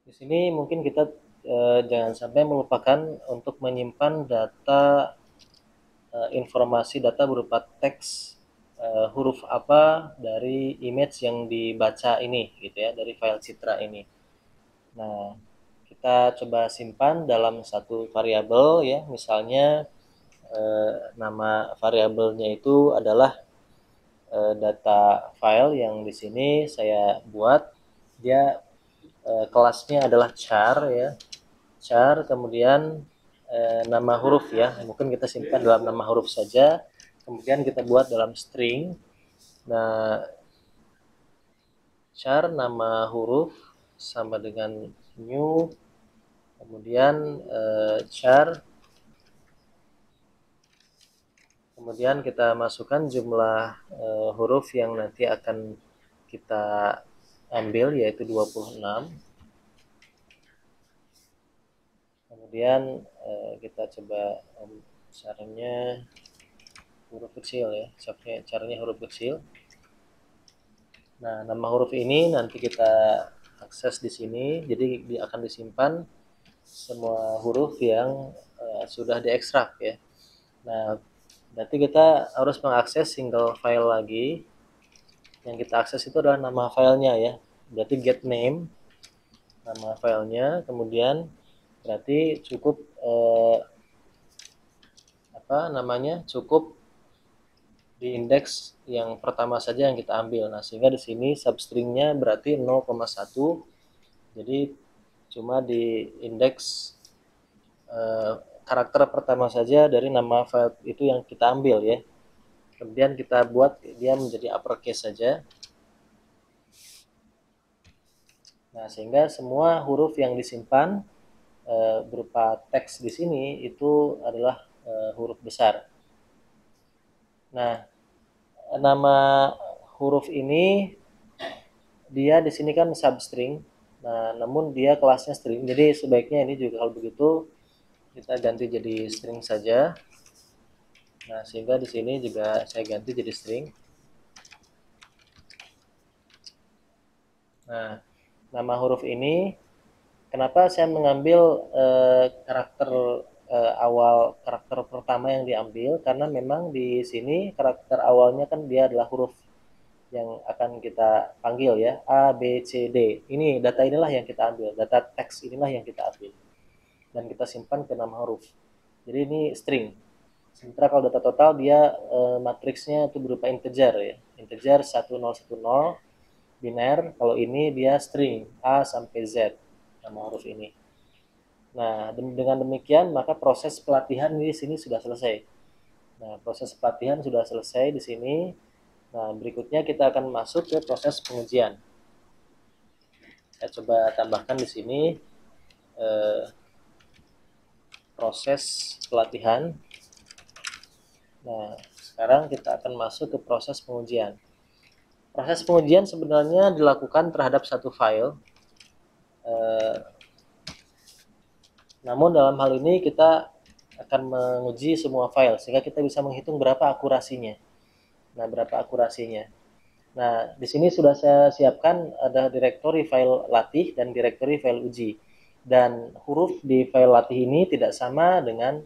Di sini mungkin kita jangan sampai melupakan untuk menyimpan data, informasi data berupa teks, huruf apa dari image yang dibaca ini gitu ya, dari file citra ini. Nah, kita coba simpan dalam satu variabel ya, misalnya nama variabelnya itu adalah data file yang di sini saya buat. Dia kelasnya adalah char ya, char, kemudian nama huruf ya, mungkin kita simpan dalam nama huruf saja, kemudian kita buat dalam string. Nah, char nama huruf sama dengan new, kemudian char, kemudian kita masukkan jumlah huruf yang nanti akan kita ambil, yaitu 26. Kemudian kita coba caranya huruf kecil ya, caranya huruf kecil. Nah, nama huruf ini nanti kita akses di sini, jadi akan disimpan semua huruf yang sudah diekstrak ya. Nah, berarti kita harus mengakses single file lagi. Yang kita akses itu adalah nama filenya ya. Berarti get name, nama filenya, kemudian berarti cukup apa namanya? Cukup di indeks yang pertama saja yang kita ambil. Nah, sehingga di sini substringnya berarti 0,1. Jadi cuma di indeks karakter pertama saja dari nama file itu yang kita ambil ya. Kemudian kita buat dia menjadi uppercase saja. Nah, sehingga semua huruf yang disimpan berupa teks di sini itu adalah huruf besar. Nah, nama huruf ini dia di sini kan substring. Nah, namun dia kelasnya string. Jadi sebaiknya ini juga kalau begitu kita ganti jadi string saja. Nah, sehingga di sini juga saya ganti jadi string. Nah, nama huruf ini kenapa saya mengambil karakter awal, karakter pertama yang diambil, karena memang di sini karakter awalnya kan dia adalah huruf yang akan kita panggil ya, A, B, C, D. Ini data inilah yang kita ambil, data teks inilah yang kita ambil dan kita simpan ke nama huruf. Jadi ini string. Sementara kalau data total dia matriksnya itu berupa integer ya, integer 1010 biner. Kalau ini dia string A sampai Z nama huruf ini. Nah, dengan demikian maka proses pelatihan di sini sudah selesai. Nah, proses pelatihan sudah selesai di sini. Nah, berikutnya kita akan masuk ke proses pengujian. Saya coba tambahkan di sini eh, proses pelatihan. Nah, sekarang kita akan masuk ke proses pengujian. Proses pengujian sebenarnya dilakukan terhadap satu file. Eh, Namun dalam hal ini kita akan menguji semua file sehingga kita bisa menghitung berapa akurasinya. Nah, berapa akurasinya. Nah, di sini sudah saya siapkan ada direktori file latih dan direktori file uji. Dan huruf di file latih ini tidak sama dengan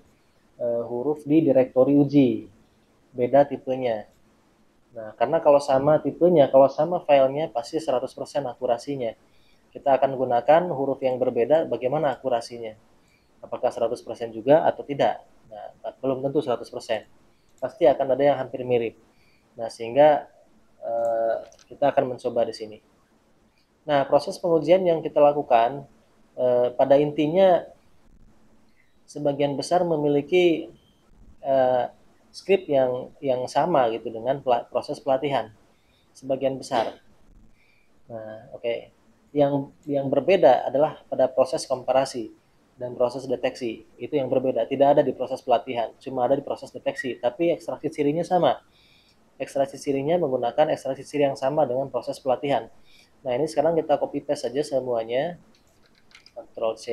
huruf di direktori uji. Beda tipenya. Nah, karena kalau sama tipenya, kalau sama filenya pasti 100% akurasinya. Kita akan gunakan huruf yang berbeda, bagaimana akurasinya. Apakah 100% juga atau tidak. Nah, belum tentu 100%. Pasti akan ada yang hampir mirip. Nah, sehingga kita akan mencoba di sini. Nah, proses pengujian yang kita lakukan pada intinya sebagian besar memiliki eh, skrip yang sama gitu dengan proses pelatihan. Sebagian besar. Nah, oke. Okay. Yang berbeda adalah pada proses komparasi dan proses deteksi. Itu yang berbeda. Tidak ada di proses pelatihan, cuma ada di proses deteksi. Tapi ekstraksi cirinya sama. Ekstraksi cirinya menggunakan ekstraksi ciri yang sama dengan proses pelatihan. Nah, ini sekarang kita copy paste saja semuanya. Ctrl C.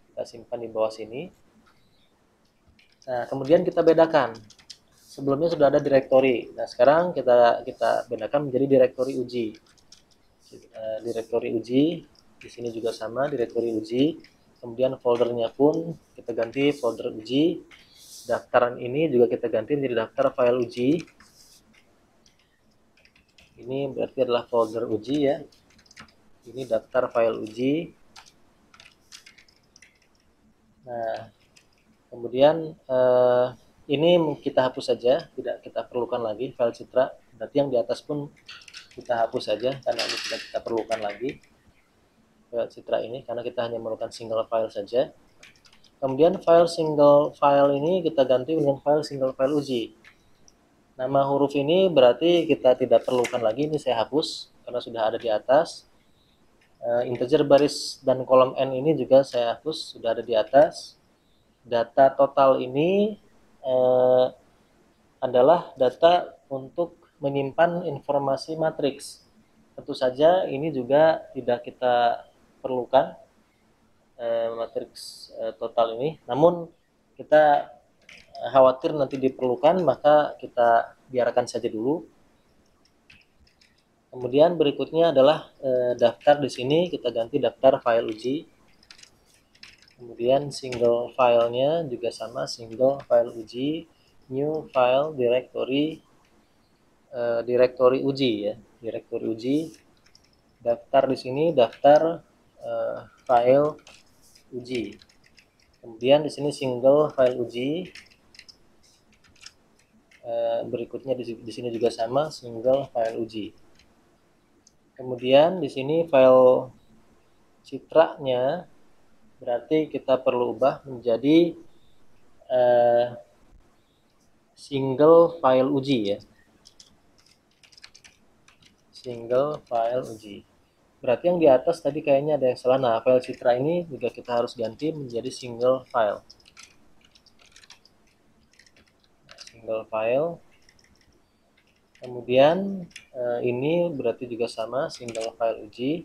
Kita simpan di bawah sini. Nah, kemudian kita bedakan. Sebelumnya sudah ada direktori. Nah, sekarang kita bedakan menjadi direktori uji. Direktori uji. Di sini juga sama, direktori uji. Kemudian foldernya pun kita ganti folder uji. Daftaran ini juga kita ganti menjadi daftar file uji. Ini berarti adalah folder uji ya. Ini daftar file uji. Nah, kemudian ini kita hapus saja, tidak kita perlukan lagi file citra. Berarti yang di atas pun kita hapus saja karena ini tidak kita perlukan lagi file citra ini, karena kita hanya memerlukan single file saja. Kemudian file single file ini kita ganti dengan file single file uji. Nama huruf ini berarti kita tidak perlukan lagi, ini saya hapus karena sudah ada di atas. Integer baris dan kolom n ini juga saya hapus, sudah ada di atas. Data total ini adalah data untuk menyimpan informasi matriks. Tentu saja ini juga tidak kita perlukan matriks total ini, namun kita khawatir nanti diperlukan, maka kita biarkan saja dulu. Kemudian berikutnya adalah daftar. Di sini kita ganti daftar file uji. Kemudian single filenya juga sama, single file uji, new file directory, directory uji ya, directory uji. Daftar di sini daftar file uji. Kemudian di sini single file uji. Berikutnya di sini juga sama, single file uji. Kemudian di sini file citranya berarti kita perlu ubah menjadi single file uji ya. Single file uji. Berarti yang di atas tadi kayaknya ada yang salah. Nah, file citra ini juga kita harus ganti menjadi single file. Single file. Kemudian ini berarti juga sama, single file uji.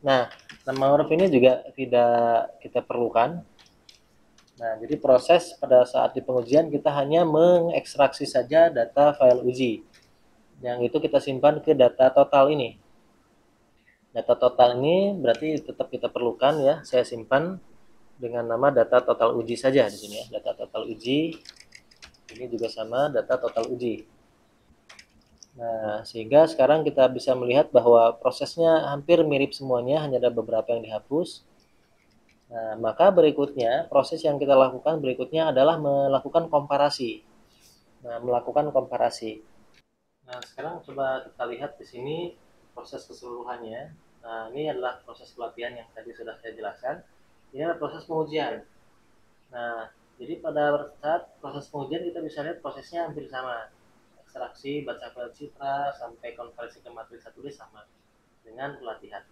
Nah, nama huruf ini juga tidak kita perlukan. Nah, jadi proses pada saat di pengujian kita hanya mengekstraksi saja data file uji. Yang itu kita simpan ke data total ini. Data total ini berarti tetap kita perlukan ya. Saya simpan dengan nama data total uji saja di sini ya. Data total uji. Ini juga sama, data total uji. Nah, sehingga sekarang kita bisa melihat bahwa prosesnya hampir mirip semuanya, hanya ada beberapa yang dihapus. Nah, maka berikutnya, proses yang kita lakukan berikutnya adalah melakukan komparasi. Nah, melakukan komparasi. Nah, sekarang coba kita lihat di sini proses keseluruhannya. Nah, ini adalah proses pelatihan yang tadi sudah saya jelaskan. Ini adalah proses pengujian. Nah, jadi pada saat proses pengujian kita bisa lihat prosesnya hampir sama. Ekstraksi, baca file citra, sampai konversi ke matriks tulis sama dengan pelatihan.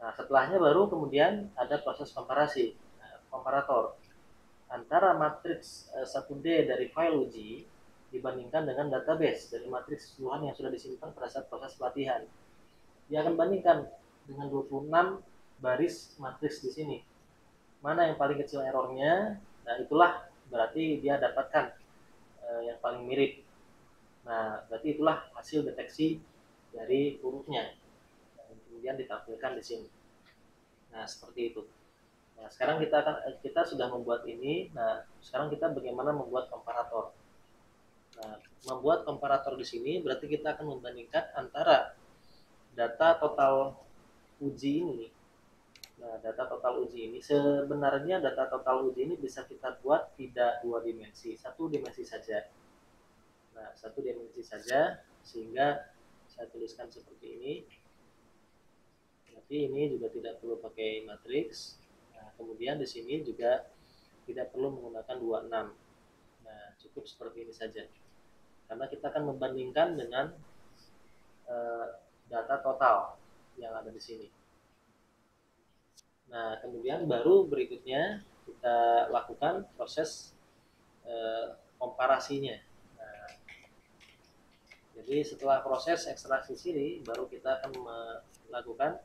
Nah, setelahnya baru kemudian ada proses komparasi, komparator antara matriks 1D dari file uji dibandingkan dengan database dari matriks keseluruhan yang sudah disimpan pada saat proses pelatihan. Dia akan bandingkan dengan 26 baris matriks di sini. Mana yang paling kecil errornya, nah itulah berarti dia dapatkan yang paling mirip. Nah, berarti itulah hasil deteksi dari hurufnya. Dan kemudian ditampilkan di sini. Nah, seperti itu. Nah, sekarang kita sudah membuat ini. Nah, sekarang kita bagaimana membuat komparator. Nah, membuat komparator di sini berarti kita akan membandingkan antara data total uji ini. Nah, data total uji ini sebenarnya data total uji ini bisa kita buat tidak 2 dimensi, 1 dimensi saja. Nah, 1 dimensi saja, sehingga saya tuliskan seperti ini. Berarti ini juga tidak perlu pakai matriks. Nah, kemudian di sini juga tidak perlu menggunakan 26. Nah, cukup seperti ini saja. Karena kita akan membandingkan dengan data total yang ada di sini. Nah, kemudian baru berikutnya kita lakukan proses komparasinya. Nah, jadi setelah proses ekstraksi sini, baru kita akan melakukan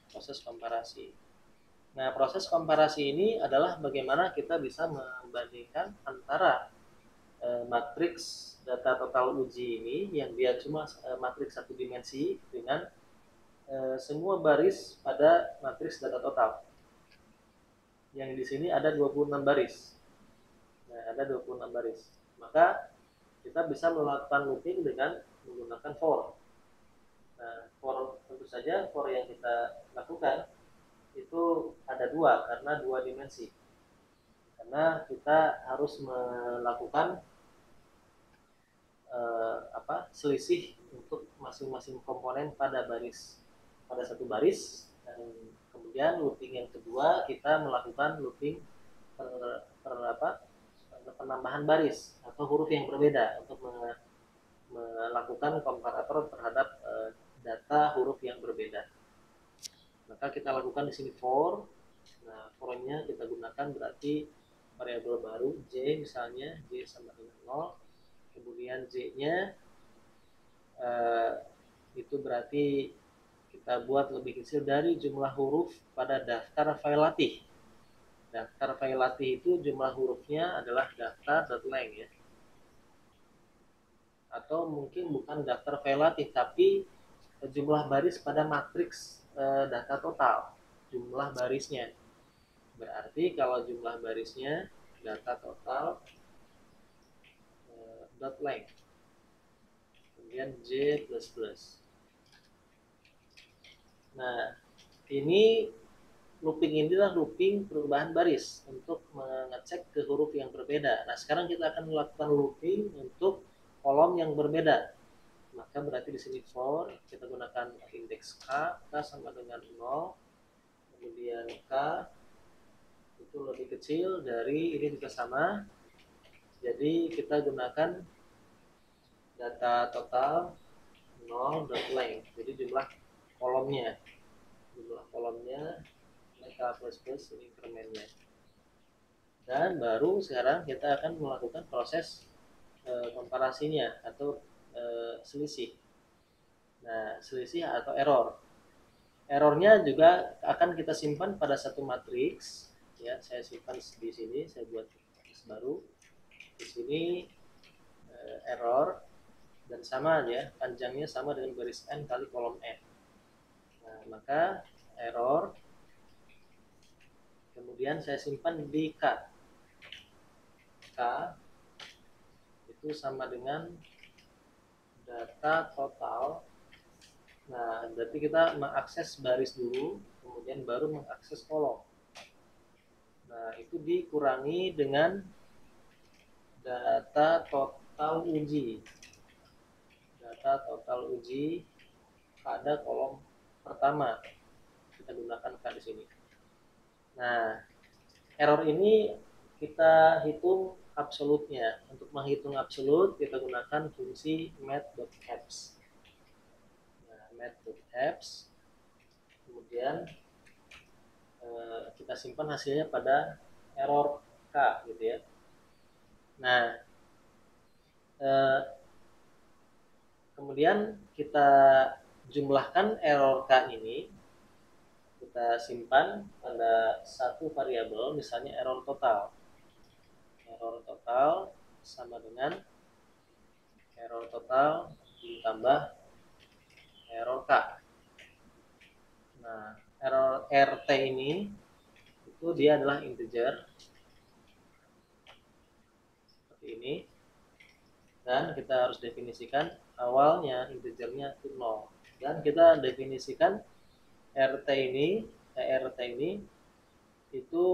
proses komparasi. Nah, proses komparasi ini adalah bagaimana kita bisa membandingkan antara matriks data total uji ini yang dia cuma matriks 1 dimensi dengan semua baris pada matriks data total. Yang di sini ada 26 baris. Nah, ada 26 baris. Maka kita bisa melakukan looping dengan menggunakan for. Nah, for tentu saja for yang kita lakukan itu ada dua karena dua dimensi. Karena kita harus melakukan selisih untuk masing-masing komponen pada satu baris, dan kemudian looping yang kedua kita melakukan looping per, penambahan baris atau huruf yang berbeda untuk melakukan komparator terhadap data huruf yang berbeda. Maka kita lakukan di sini for. Nah, for-nya kita gunakan berarti variabel baru j, misalnya j sama dengan 0. Kemudian j-nya itu berarti kita buat lebih kecil dari jumlah huruf pada daftar file latih. Daftar file latih itu jumlah hurufnya adalah daftar.length ya. Atau mungkin bukan daftar file latih, tapi jumlah baris pada matriks data total. Jumlah barisnya. Berarti kalau jumlah barisnya data total .length. Kemudian j++. Nah, ini looping ini adalah looping perubahan baris untuk mengecek ke huruf yang berbeda. Nah, sekarang kita akan melakukan looping untuk kolom yang berbeda. Maka berarti di sini for kita gunakan indeks k sama dengan 0. Kemudian k itu lebih kecil dari ini juga sama. Jadi kita gunakan data total 0.length. Jadi jumlah kolomnya k plus ini incrementnya. Dan baru sekarang kita akan melakukan proses komparasinya atau selisih. Nah, selisih atau error. Errornya juga akan kita simpan pada satu matriks. Ya, saya simpan di sini. Saya buat matriks baru. Di sini error dan sama ya, panjangnya sama dengan baris n kali kolom n. Nah, maka error. Kemudian saya simpan di k. K itu sama dengan data total. Nah, berarti kita mengakses baris dulu, kemudian baru mengakses kolom. Nah, itu dikurangi dengan data total uji. Data total uji pada kolom pertama. Kita gunakan K di sini. Nah, error ini kita hitung absolutnya. Untuk menghitung absolut, kita gunakan fungsi math.apps. Math.apps, kemudian kita simpan hasilnya pada error k gitu ya. Nah, kemudian kita jumlahkan error k ini, kita simpan pada satu variabel, misalnya error total. Error total sama dengan error total ditambah error k. Nah, error rt ini itu dia adalah integer seperti ini, dan kita harus definisikan awalnya integernya itu 0, dan kita definisikan rt ini itu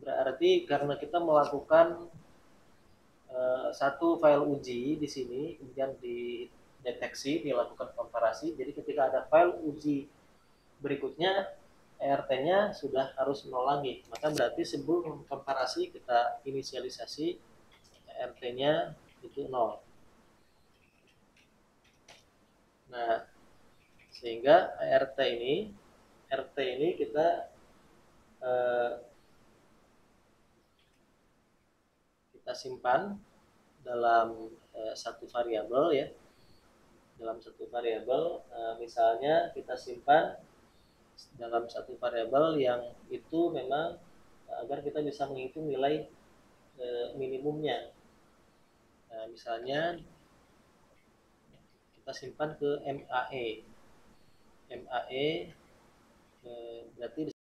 berarti karena kita melakukan satu file uji di sini, kemudian dideteksi, dilakukan komparasi. Jadi ketika ada file uji berikutnya, ERT-nya sudah harus 0 lagi. Maka berarti sebelum komparasi kita inisialisasi ERT-nya itu 0. Nah, sehingga RT ini kita simpan dalam satu variabel ya. Dalam satu variabel, misalnya kita simpan dalam satu variabel yang itu memang agar kita bisa menghitung nilai minimumnya. Nah, misalnya kita simpan ke MAE. MAE berarti